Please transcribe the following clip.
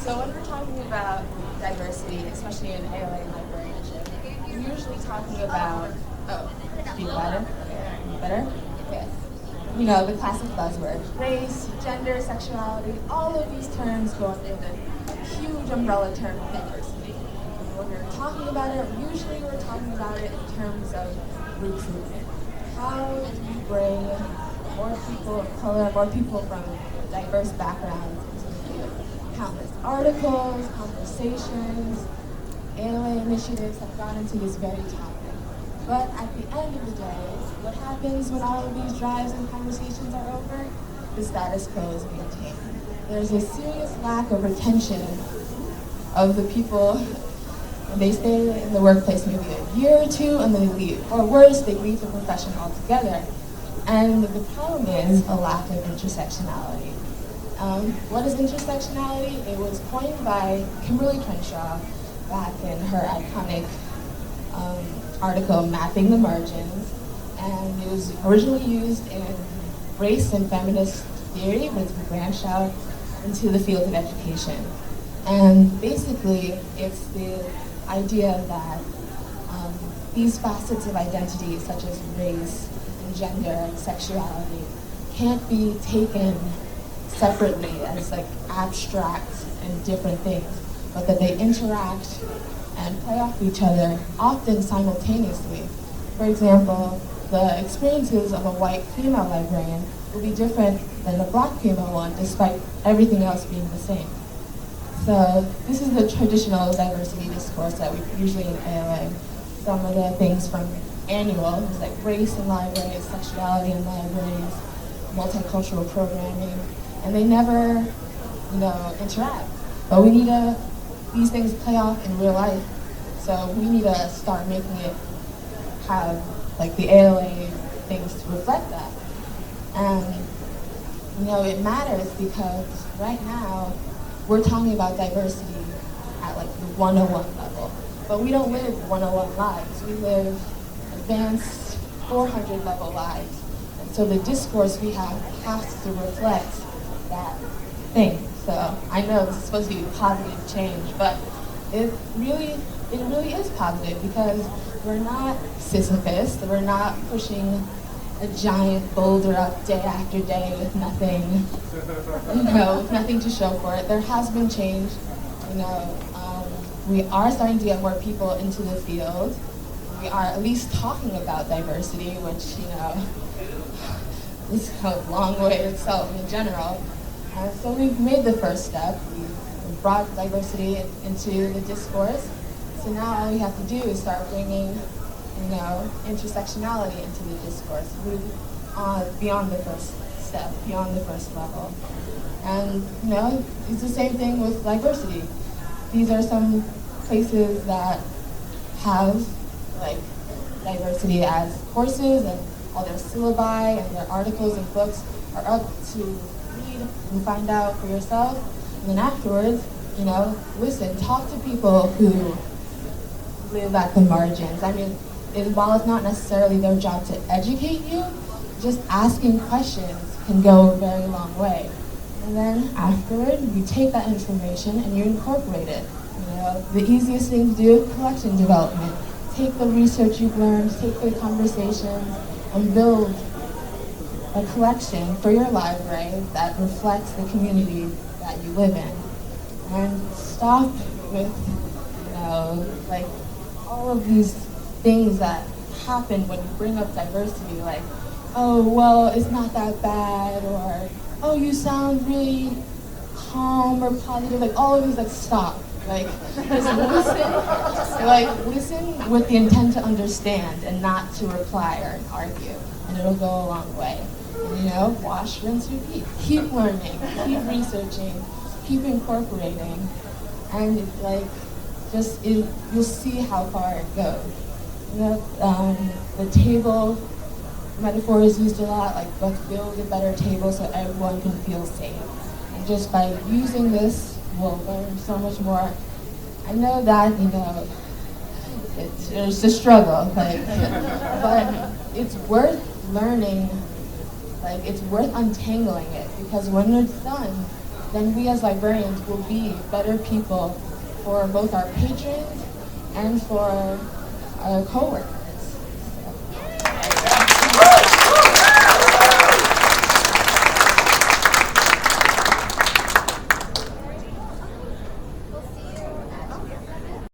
So when we're talking about diversity, especially in ALA librarianship, we're usually talking about, speak louder, better? Okay. You know, the classic buzzwords, race, gender, sexuality, all of these terms go under the huge umbrella term of diversity. And when we're talking about it, usually we're talking about it in terms of recruitment. How do we bring more people of color, more people from diverse backgrounds into the field? Countless articles, conversations, ALA initiatives have gone into this very topic. But at the end of the day, what happens when all of these drives and conversations are over? The status quo is maintained. There's a serious lack of retention of the people. They stay in the workplace maybe a year or two and then they leave. Or worse, they leave the profession altogether. And the problem is a lack of intersectionality. What is intersectionality? It was coined by Kimberly Crenshaw back in her iconic article, Mapping the Margins. And it was originally used in race and feminist theory, but it's branched out into the field of education. And basically, it's the idea that these facets of identity, such as race and gender and sexuality, can't be taken separately as like abstract and different things, but that they interact and play off each other, often simultaneously. For example, the experiences of a white female librarian will be different than a black female one, despite everything else being the same. So this is the traditional diversity discourse that we usually in ALA. Some of the things from annual, is like race in libraries, sexuality in libraries, multicultural programming, and they never, interact. But we need these things play off in real life. So we need to start making it have like the ALA things to reflect that. And it matters because right now we're talking about diversity at like the 101 level. But we don't live 101 lives. We live advanced 400 level lives. And so the discourse we have has to reflect that thing. So I know this is supposed to be positive change, but it really is positive because we're not Sisyphus, we're not pushing a giant boulder up day after day with nothing, with nothing to show for it. There has been change, we are starting to get more people into the field. We are at least talking about diversity, which, is a long way itself in general. So we've made the first step. We've brought diversity into the discourse. So now all we have to do is start bringing, intersectionality into the discourse, move beyond the first step, beyond the first level. And, it's the same thing with diversity. These are some places that have, diversity as courses, and all their syllabi and their articles and books are up to read and find out for yourself. And then afterwards, listen, talk to people who live at the margins. I mean, while it's not necessarily their job to educate you, just asking questions can go a very long way. And then afterward, you take that information and you incorporate it. The easiest thing to do, collection development. Take the research you've learned, take the conversations, and build a collection for your library that reflects the community that you live in. And stop with, all of these things that happen when you bring up diversity, like, oh, well, it's not that bad, or, oh, you sound really calm or positive, all of these, stop. Just listen with the intent to understand and not to reply or argue, and it'll go a long way. And, wash, rinse, repeat. Keep learning, keep researching, keep incorporating, and you'll see how far it goes. The table metaphor is used a lot, let's build a better table so everyone can feel safe. And just by using this, we'll learn so much more. I know that, it's a struggle, but it's worth learning, it's worth untangling it, because when it's done, then we as librarians will be better people for both our patrons and for our coworkers.